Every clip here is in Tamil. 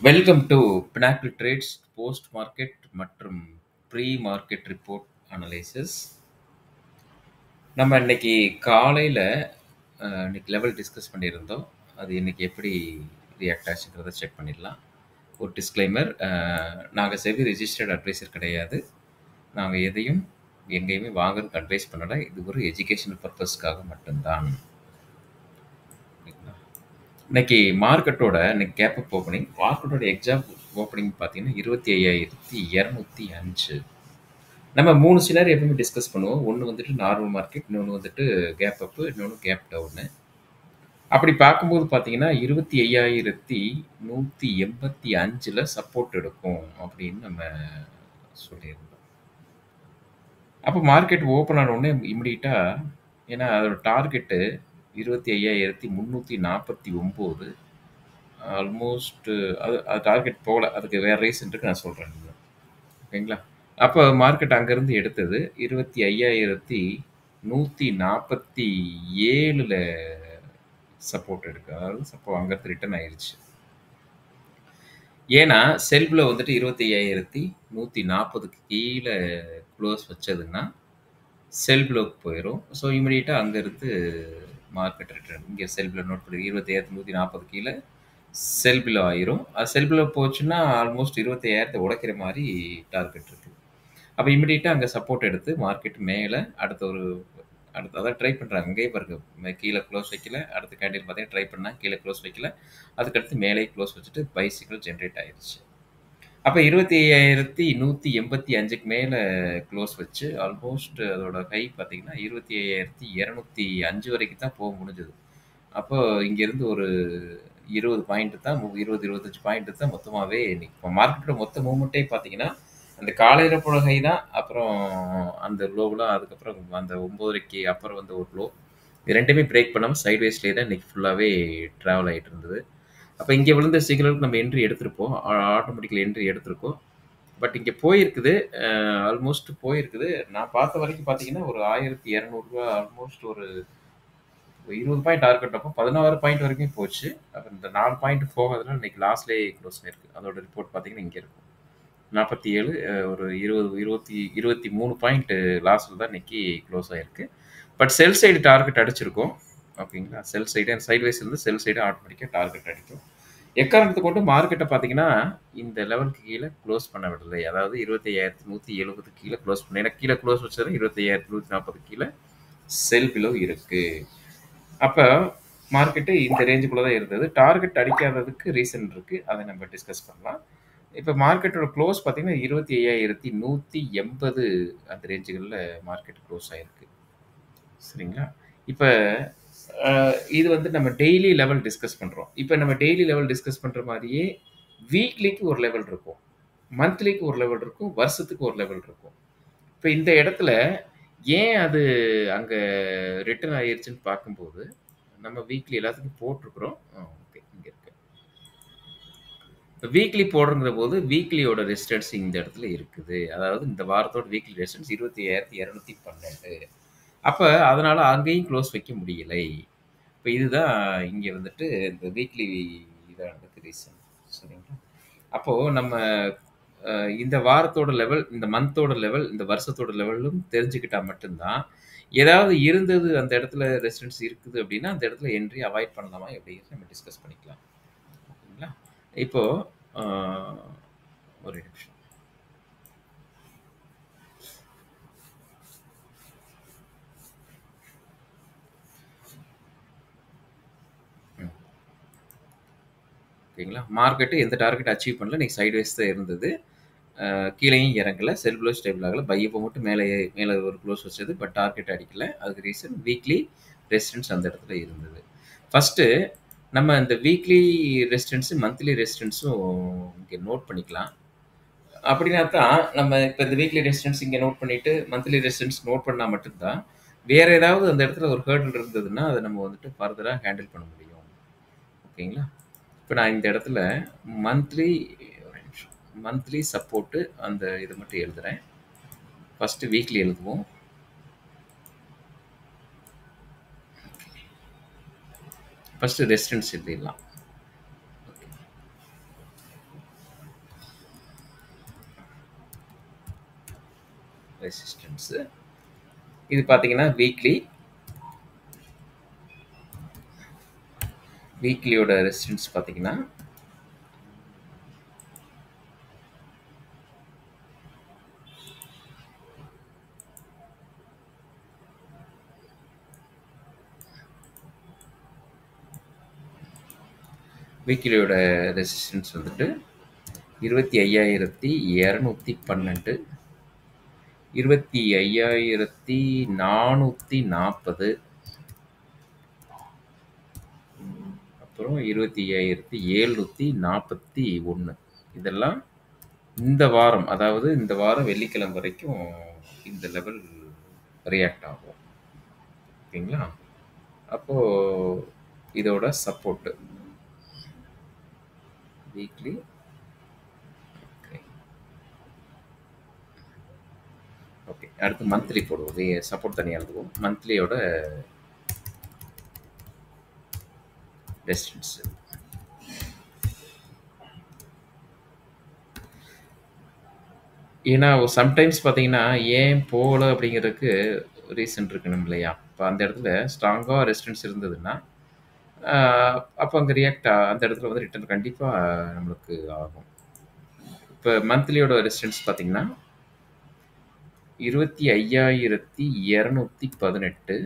Welcome to Pinnacle Trades post market மற்றும் ப்ரீ மார்க்கெட் ரிப்போர்ட் அனலைசிஸ். நம்ம இன்னைக்கு காலையில் இன்னைக்கு லெவல் டிஸ்கஸ் பண்ணியிருந்தோம். அது இன்னைக்கு எப்படி ரியாக்ட் ஆச்சுங்கிறத செக் பண்ணிடலாம். ஒரு டிஸ்க்ளைமர், நாங்கள் செபி ரெஜிஸ்டர்ட் அட்வைசர் கிடையாது. நாங்கள் எதையும் எங்கேயுமே வாங்குறதுக்கு அட்வைஸ் பண்ணலை. இது ஒரு எஜுகேஷனல் பர்பஸ்க்காக மட்டும்தான். இன்னைக்கு மார்க்கெட்டோட இன்னைக்கு கேப் அப் ஓப்பனிங், மார்க்கெட்டோட எக்ஸாம் ஓப்பனிங் பார்த்தீங்கன்னா 25,205. நம்ம 3 சினாரியோ எப்பவுமே டிஸ்கஸ் பண்ணுவோம். ஒன்று வந்துட்டு நார்மல் மார்க்கெட், இன்னொன்று வந்துட்டு கேப் அப்பு, இன்னொன்று கேப் டவுனு. அப்படி பார்க்கும்போது பார்த்தீங்கன்னா 25,185 சப்போர்ட் எடுக்கும் அப்படின்னு நம்ம சொல்லியிருந்தோம். அப்போ மார்க்கெட் ஓப்பன் ஆன உடனே இமிடியட்டாக, ஏன்னா அதோட டார்கெட்டு 25,349. ஆல்மோஸ்ட் அது அது டார்கெட் போகல. அதுக்கு வேறு ரீசன் இருக்கு, நான் சொல்கிறேன். ஓகேங்களா? அப்போ மார்க்கெட் அங்கேருந்து எடுத்தது 25,147 சப்போர்ட் எடுக்கு. அதாவது அங்கேருந்து ரிட்டர்ன் ஆயிடுச்சு. ஏன்னா செல்பில் வந்துட்டு 25,140 கீழே க்ளோஸ் வச்சதுன்னா செல்பிலோக்கு போயிடும். ஸோ இமீடியட்டாக அங்கேருந்து மார்க்கெட் ரிட்டர்ன். இங்கே செல்பில் நோட் பண்ணி 25,140 கீழே செல்பிலோ ஆயிரும். அது செல்பிலோ போச்சுன்னா ஆல்மோஸ்ட் 25,000 உடைக்கிற மாதிரி டார்கெட் இருக்குது. அப்போ இமீடியட்டாக அங்கே சப்போர்ட் எடுத்து மார்க்கெட் மேலே அடுத்து அதான் ட்ரை பண்ணுறாங்க. அங்கேயே பாருங்க, கீழே க்ளோஸ் வைக்கல. அடுத்த கேண்டில் பார்த்தீங்கன்னா ட்ரை பண்ணால் கீழே க்ளோஸ் வைக்கல. அதுக்கடுத்து மேலே க்ளோஸ் வச்சுட்டு பைசிக்கல் ஜென்ரேட் ஆயிடுச்சு. அப்போ 25,185க்கு மேலே க்ளோஸ் வச்சு ஆல்மோஸ்ட் அதோட ஹை பார்த்தீங்கன்னா 25,205 வரைக்கும் தான் போக முடிஞ்சது. அப்போ இங்கேருந்து ஒரு 20 பாயிண்ட் தான், 25 பாயிண்ட் தான் மொத்தமாகவே இன்னைக்கு மார்க்கெட்டோட மொத்த மூவ்மெண்ட்டே பார்த்தீங்கன்னா அந்த காலையில் போன ஹை தான். அப்புறம் அந்த லோவெலாம் அதுக்கப்புறம் அந்த 9:30க்கு அப்புறம் வந்து ஒரு லோ, இது ரெண்டுமே பிரேக் பண்ணாமல் சைட்வேஸ்லேயே தான் இன்றைக்கி ஃபுல்லாகவே ட்ராவல் ஆகிட்டு இருந்தது. அப்போ இங்கே விழுந்த சிக்னலுக்கு நம்ம என்ட்ரி எடுத்திருப்போம், ஆட்டோமேட்டிக்கலி என்ட்ரி எடுத்திருக்கோம். பட் இங்கே போயிருக்குது, ஆல்மோஸ்ட் போயிருக்குது. நான் பார்த்த வரைக்கும் பார்த்தீங்கன்னா ஒரு 1,200 ஆல்மோஸ்ட் ஒரு 20 பாயிண்ட் டார்கெட் அப்போ 16 பாயிண்ட் வரைக்கும் போச்சு. அப்போ இந்த 4 பாயிண்ட் போகாதனால இன்னைக்கு லாஸ்ட்லேயே க்ளோஸ் ஆயிருக்கு. அதோட ரிப்போர்ட் பார்த்தீங்கன்னா இங்கே இருக்கும் 47, ஒரு 23 பாயிண்ட் லாஸ்ட்டில் தான் இன்னைக்கு க்ளோஸ் ஆகிருக்கு. பட் செல் சைடு டார்கெட் அடிச்சிருக்கோம். ஓகேங்களா? செல் சைடு சைட்வைஸ் இருந்து செல் சைடு ஆட்டோமேட்டிக்காக டார்கெட் அடிக்கும். எக்காரணத்தை கொண்டு மார்க்கெட்டை பார்த்தீங்கன்னா இந்த லெவலுக்கு கீழே க்ளோஸ் பண்ண விடலை. அதாவது 25,170 கீழே க்ளோஸ் பண்ண, எனக்கு கீழே க்ளோஸ் வச்சது 25,140 கீழே செல் பிலோ இருக்குது. அப்போ மார்க்கெட்டு இந்த ரேஞ்சுக்குள்ளே தான் இருந்தது. டார்கெட் அடிக்காததுக்கு ரீசன் இருக்குது, அதை நம்ம டிஸ்கஸ் பண்ணலாம். இப்போ மார்க்கெட்டோட க்ளோஸ் பார்த்தீங்கன்னா 25,180 அந்த ரேஞ்சுகளில் மார்க்கெட் க்ளோஸ் ஆகிருக்கு. சரிங்களா? இப்போ இது வந்து நம்ம டெய்லி லெவல் டிஸ்கஸ் பண்ணுறோம். இப்போ நம்ம டெய்லி லெவல் டிஸ்கஸ் பண்ணுற மாதிரியே வீக்லிக்கு ஒரு லெவல் இருக்கும், மந்த்லிக்கு ஒரு லெவல் இருக்கும், வருஷத்துக்கு ஒரு லெவல் இருக்கும். இப்போ இந்த இடத்துல ஏன் அது அங்கே ரிட்டர்ன் ஆகிருச்சுன்னு பார்க்கும்போது நம்ம வீக்லி எல்லாத்துக்கும் போட்டிருக்கிறோம். ஓகே, இங்கே இருக்கு. வீக்லி போடுறங்கிற போது வீக்லியோட ரெசிஸ்டன்ஸ் இந்த இடத்துல இருக்குது. அதாவது இந்த வாரத்தோட வீக்லி ரெசிஸ்டன்ஸ் 25,212. அப்போ அதனால் அங்கேயும் க்ளோஸ் வைக்க முடியலை. இப்போ இதுதான் இங்கே வந்துட்டு இந்த வீக்லி இதானதுக்கு ரீசன். சரிங்களா? அப்போது நம்ம இந்த வாரத்தோட லெவல், இந்த மந்தோட லெவல், இந்த வருஷத்தோட லெவலும் தெரிஞ்சுக்கிட்டால் மட்டும்தான் ஏதாவது இருந்தது அந்த இடத்துல ரெசிஸ்டன்ஸ் இருக்குது அப்படின்னா அந்த இடத்துல என்ட்ரி அவாய்ட் பண்ணலாமா எப்படிங்கிறது நம்ம டிஸ்கஸ் பண்ணிக்கலாம். ஓகேங்களா? இப்போது ஒரு நிமிஷம். ஓகேங்களா? மார்க்கெட்டு எந்த டார்கெட் அச்சீவ் பண்ணல, இன்னைக்கு சைட்வேஸ் தான் இருந்தது. கீழேயும் இறங்கலை, செல்பிலோ ஸ்டேபிள் ஆகலை. பையப்போ மட்டும் மேலே ஒரு க்ளோஸ் வச்சது, பட் டார்கெட் அடிக்கலை. அதுக்கு ரீசன் வீக்லி ரெசிஸ்டன்ஸ் அந்த இடத்துல இருந்தது. ஃபஸ்ட்டு நம்ம இந்த வீக்லி ரெசிஸ்டன்ஸு மந்த்லி ரெசிஸ்டன்ஸும் இங்கே நோட் பண்ணிக்கலாம். அப்படின்னா தான் நம்ம இப்போ இந்த வீக்லி ரெசிஸ்டன்ஸ் இங்கே நோட் பண்ணிவிட்டு மந்த்லி ரெசிஸ்டன்ஸ் நோட் பண்ணால் மட்டும்தான் வேறு ஏதாவது அந்த இடத்துல ஒரு ஹேர்டில் இருந்ததுன்னா அதை நம்ம வந்துட்டு ஃபர்தராக ஹேண்டில் பண்ண முடியும். ஓகேங்களா? இப்போ நான் இந்த இடத்துல மந்த்லி சப்போர்ட்டு அந்த இது மட்டும் எழுதுகிறேன். ஃபஸ்ட்டு வீக்லி எழுதுவோம். ஃபஸ்ட்டு ரெசிஸ்டன்ஸ் எழுதிடலாம். ரெசிஸ்டன்ஸ். இது பார்த்தீங்கன்னா வீக்லியோட ரெசிஸ்டன்ஸ் பார்த்தீங்கன்னா வீக்லியோட ரெசிஸ்டன்ஸ் வந்துட்டு 25,212, 25,440, அப்புறம் 25,741. இதெல்லாம் இந்த வாரம், அதாவது இந்த வாரம் வெள்ளிக்கிழமை வரைக்கும் இந்த லெவல் ரியாக்ட் ஆகும். ஓகேங்களா? அப்போ இதோட சப்போர்ட் வீக்லி. ஓகே, அடுத்து மந்த்லி போடுவோம். சப்போர்ட் தனியாக எழுதுவோம். மந்த்லியோட ரெசிஸ்டன்ஸ். ஏன்னா சம்டைம்ஸ் பார்த்தீங்கன்னா ஏன் போகல அப்படிங்கிறதுக்கு ரீசன் இருக்கணும் இல்லையா? இப்போ அந்த இடத்துல ஸ்ட்ராங்காக ரெசிஸ்டன்ஸ் இருந்ததுன்னா அப்போ அங்கே அந்த இடத்துல வந்து ரிட்டர்ன் கண்டிப்பாக நம்மளுக்கு ஆகும். இப்போ மந்த்லியோட ரெசிஸ்டன்ஸ் பார்த்தீங்கன்னா 25,218.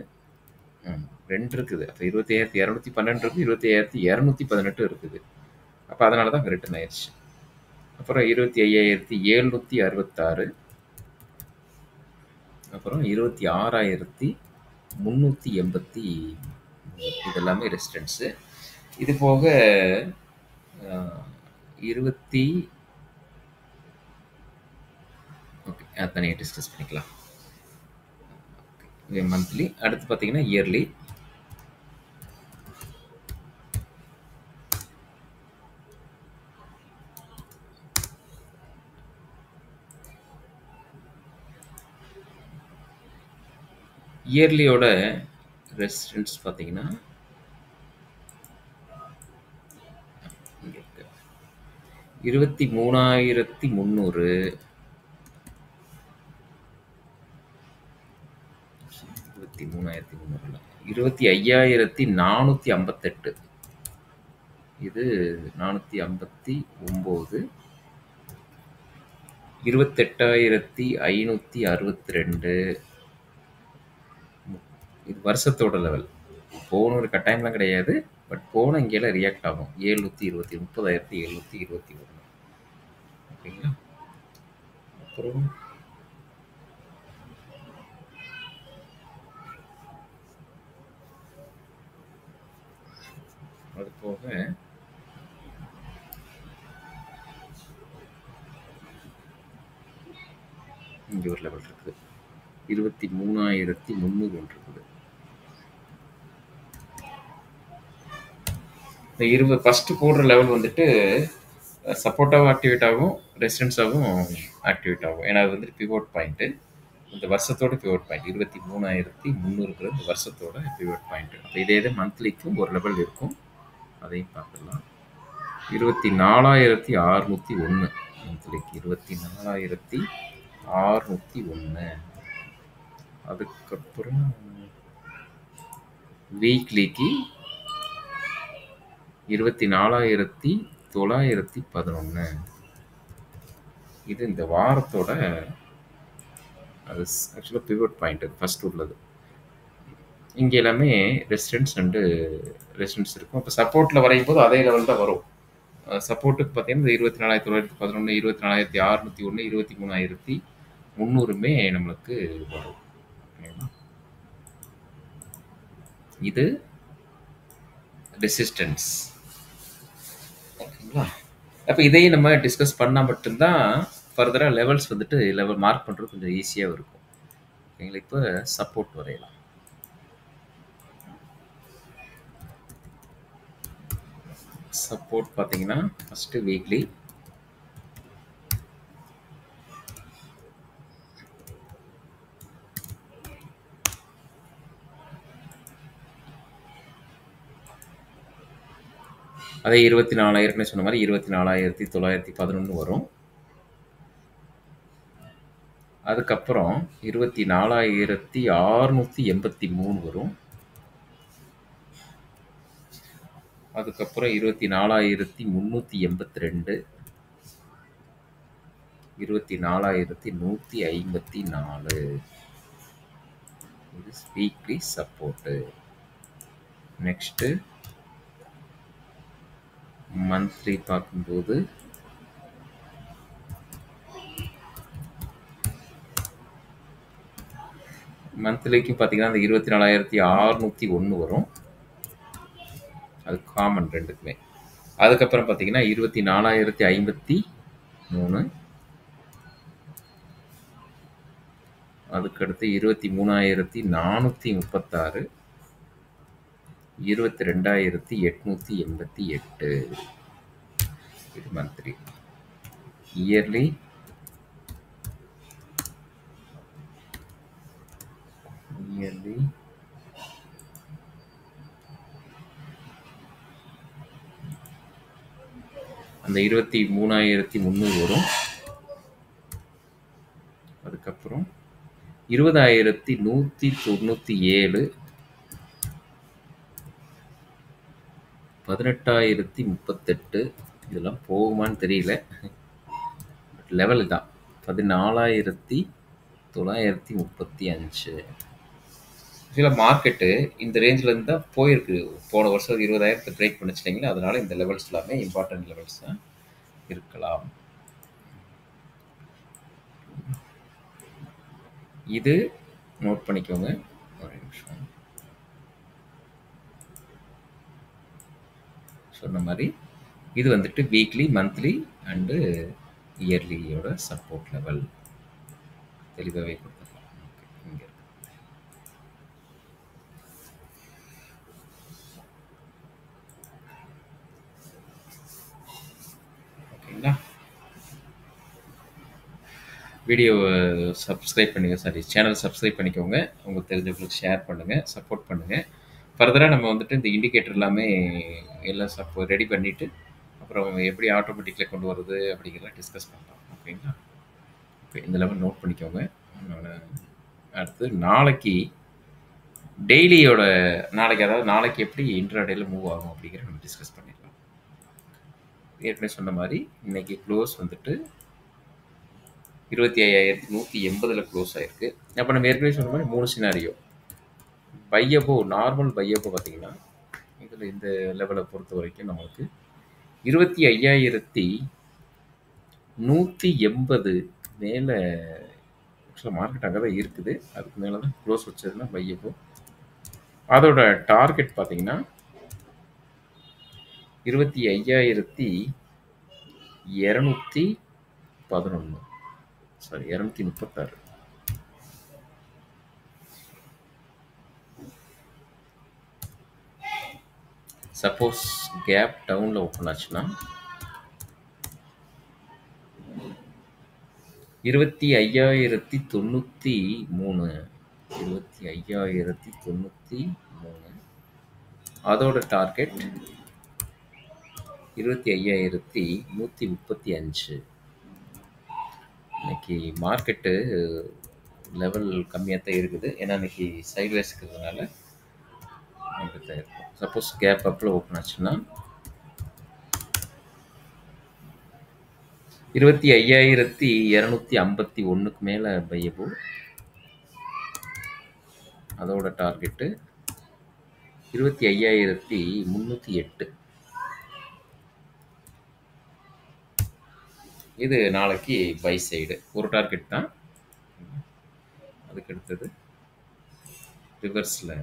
2 இருக்குது. அப்போ 25,212 இருக்குது, 25,218 இருக்குது. அப்போ அதனால தான் அங்கே ரிட்டர்ன் ஆயிடுச்சு. அப்புறம் 25,766, அப்புறம் 26,383. இதெல்லாமே ரெசிஸ்டன்ஸு. இது போக 20. ஓகே, அது தனியாக டிஸ்கஸ் பண்ணிக்கலாம். இது மந்த்லி. அடுத்து பார்த்தீங்கன்னா இயர்லி. இயர்லியோட ரெசிஸ்டன்ஸ் பார்த்தீங்கன்னா 23,300, 25,458. இது 459, 28,562. இது வருஷத்தோட லெவல். போன ஒரு கட்டாயம்லாம் கிடையாது. பட் போன இங்கெல்லாம் ரியாக்ட் ஆகும். 720, 30,721. ஓகேங்களா? அப்புறம் அது போக இங்கே ஒரு லெவல் இருக்குது. 23,300 ஒன்று இருக்குது. இந்த ஃபஸ்ட்டு போடுற லெவல் வந்துட்டு சப்போர்ட்டாகவும் ஆக்டிவேட் ஆகும், ரெசிஸ்டன்ஸாகவும் ஆக்டிவேட் ஆகும். ஏன்னா அது வந்துட்டு பிவோட் பாயிண்ட்டு. இந்த வருஷத்தோட பிவோட் பாயிண்ட் 23,300 இந்த வருஷத்தோட பிவோட் பாயிண்ட். அப்போ இதே மந்த்லிக்கும் ஒரு லெவல் இருக்கும். அதையும் பார்த்துடலாம். 24,601 மந்த்லிக்கு. 24,601. அதுக்கப்புறம் வீக்லிக்கு 24,911. இது இந்த வாரத்தோட அது ஆக்சுவலாக பிவோட் பாயிண்ட் ஃபர்ஸ்ட் உள்ளது. இங்கே எல்லாமே ரெசிஸ்டன்ஸ் இருக்கும். இப்போ சப்போர்ட்டில் வரையும் போது அதே லெவல் தான் வரும். சப்போர்ட்டுக்கு பார்த்தீங்கன்னா 24,911, 24,601, 23,300 நம்மளுக்கு வரும். இது ரெசிஸ்டன்ஸ். ஓகேங்களா? அப்போ இதையும் நம்ம டிஸ்கஸ் பண்ணால் மட்டும்தான் ஃபர்தராக லெவல்ஸ் வந்துட்டு லெவல் மார்க் பண்ணுறது கொஞ்சம் ஈஸியாக இருக்கும். ஓகேங்களா? இப்போ சப்போர்ட் வரையலாம். சப்போர்ட் பார்த்தீங்கன்னா ஃபஸ்ட்டு வீக்லி. அதே 24 ஏற்கனவே சொன்ன மாதிரி 24,911 வரும். அதுக்கப்புறம் 24,683 வரும். அதுக்கப்புறம் 24,382, 24,154. இது வீக்லி சப்போர்ட்டு. நெக்ஸ்ட்டு மந்த்லி பார்க்கும்போது மந்த்லிக்கு பார்த்தீங்கன்னா அந்த 24,601 வரும். அது காமன் ரெண்டுக்குமே. அதுக்கப்புறம் பார்த்தீங்கன்னா 24,053, அதுக்கடுத்து 23,436, 22,888. இது மந்த்லி. இயர்லி அந்த 23,300 வரும். அதுக்கப்புறம் 20,197, 18,038. இதெல்லாம் போகுமான்னு தெரியல. லெவல் தான். 14,935. சில மார்க்கெட்டு இந்த ரேஞ்சில் இருந்து தான் போயிருக்கு. போன வருஷம் 20,000 பிரேக் பண்ணிச்சிட்டிங்களா, அதனால இந்த லெவல்ஸ் எல்லாமே இம்பார்ட்டன்ட் லெவல்ஸ் தான் இருக்கலாம். இது நோட் பண்ணிக்கோங்க. ஒரு நிமிஷம். சொன்ன மாதிரி இது வந்துட்டு வீக்லி, மந்த்லி அண்டு இயர்லியோட சப்போர்ட் லெவல் தெளிவாகவே கொடுத்துருக்கலாம். இங்கே ஓகேங்களா? வீடியோவை சப்ஸ்கிரைப் பண்ணுங்கள், சேனல் சப்ஸ்கிரைப் பண்ணிக்கோங்க. உங்களுக்கு தெரிஞ்சவங்களுக்கு ஷேர் பண்ணுங்கள், சப்போர்ட் பண்ணுங்கள். ஃபர்தராக நம்ம வந்துட்டு இந்த இண்டிகேட்டர் எல்லாமே எல்லாம் ரெடி பண்ணிவிட்டு அப்புறம் எப்படி ஆட்டோமேட்டிக்கில் கொண்டு வருது அப்படிங்கிறத டிஸ்கஸ் பண்ணலாம். ஓகேங்களா? ஓகே, இந்த லெவல் நோட் பண்ணிக்கோங்க. அடுத்து நாளைக்கு டெய்லியோட நாளைக்கு எப்படி இன்ட்ராடேல மூவ் ஆகும் அப்படிங்கிற நம்ம டிஸ்கஸ் பண்ணிடலாம். ஏற்கனவே சொன்ன மாதிரி இன்னைக்கு க்ளோஸ் வந்துட்டு 25,180 க்ளோஸ் ஆயிருக்கு. அப்போ நம்ம ஏற்கனவே சொன்ன மாதிரி 3 சினாரியோ. பையபோ, நார்மல் பையபோ பார்த்தீங்கன்னா இதில் இந்த லெவலை பொறுத்த வரைக்கும் நமக்கு 25,180 மேலே ஆக்சுவலாக மார்க்கெட் அங்கே தான் இருக்குது. அதுக்கு மேலே தான் க்ளோஸ் வச்சதுன்னா பையபோ. அதோட டார்கெட் பார்த்தீங்கன்னா 25,211, சாரி 236. சப்போஸ் கேப் டவுனில் ஓப்பன் ஆச்சுன்னா 25,093, 25,093. அதோட டார்கெட் 25,135. இன்னைக்கு மார்க்கெட்டு லெவல் கம்மியாக தான் இருக்குது. ஏன்னா இன்னைக்கு சைட்வேஸ் இருக்கிறதுனால அப்படி தான் இருக்கும். சப்போஸ் கேப் அப்பில் ஓப்பன் ஆச்சுன்னா 25,251 மேலே பையபோ. அதோட டார்கெட்டு 25,308. இது நாளைக்கு பை சைடு ஒரு டார்கெட் தான். அதுக்கு அடுத்தது ரிவர்ஸில்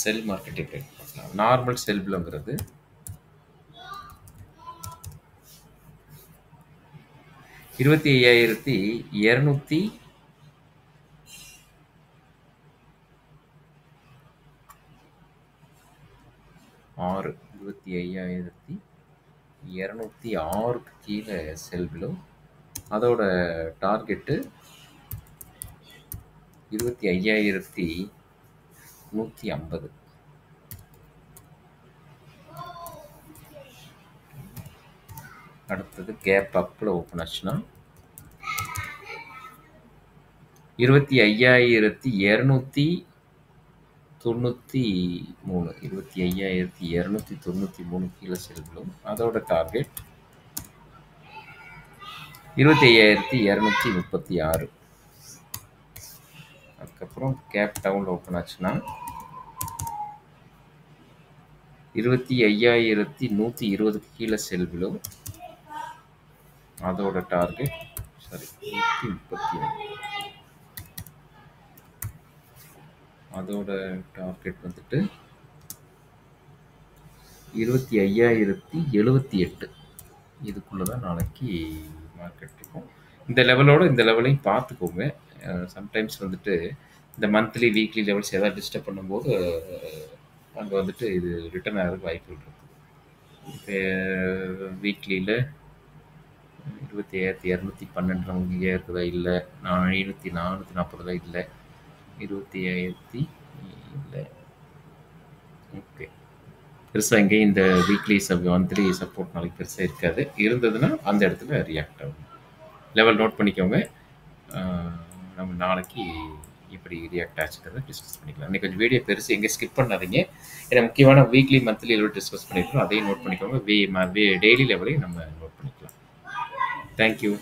செல் மார்க்கெட்டை ட்ரேட் பண்ணலாம். நார்மல் செல் பிலோங்கிறது 25,206, 25,206க்கு கீழே செல் பிலோ. அதோட டார்கெட்டு 25,150. அடுத்தது கேப் அப்பில் ஓப்பன் ஆச்சுன்னா 25,293 25,293 கீழே செல்லும். அதோட டார்கெட் 25,236. அதுக்கப்புறம் கேப் டவுன்ல ஓப்பன் ஆச்சுன்னா 25,120 கீழே செல் விழும். அதோட டார்கெட் 131. அதோட டார்கெட் வந்துட்டு 25,078. இதுக்குள்ள தான் நாளைக்கு மார்க்கெட் இருக்கும். இந்த லெவலோட இந்த லெவலையும் பார்த்துக்கோங்க. சம்டைம்ஸ் வந்துட்டு இந்த மந்த்லி வீக்லி லெவல்ஸ் ஏதாவது டிஸ்டர்ப் பண்ணும்போது அங்கே வந்துட்டு இது ரிட்டர்ன் ஆகிறதுக்கு வாய்ப்புகள் இருக்குது. இப்போ வீக்லியில் 25,212 இங்கே இருக்குதா? இல்லை. 440 இல்லை. 25,000 இல்லை. ஓகே, பெருசாக எங்கேயும் இந்த வீக்லி மந்த்லி சப்போர்ட் நாளைக்கு பெருசாக இருக்காது. இருந்ததுன்னா அந்த இடத்துல ரியாக்ட் ஆகும். லெவல் நோட் பண்ணிக்கோங்க. நம்ம நாளைக்கு எப்படி ரியாக்ட் ஆச்சுக்கிறத டிஸ்கஸ் பண்ணிக்கலாம். இன்றைக்கி கொஞ்சம் வீடியோ பெருசு, எங்கே ஸ்கிப் பண்ணாதீங்க. ஏன்னா முக்கியமான வீக்லி மந்த்லி லெவல் டிஸ்கஸ் பண்ணியிருக்கோம். அதையும் நோட் பண்ணிக்கோங்க. டெய்லி லெவலையும் நம்ம நோட் பண்ணிக்கலாம். தேங்க்யூ.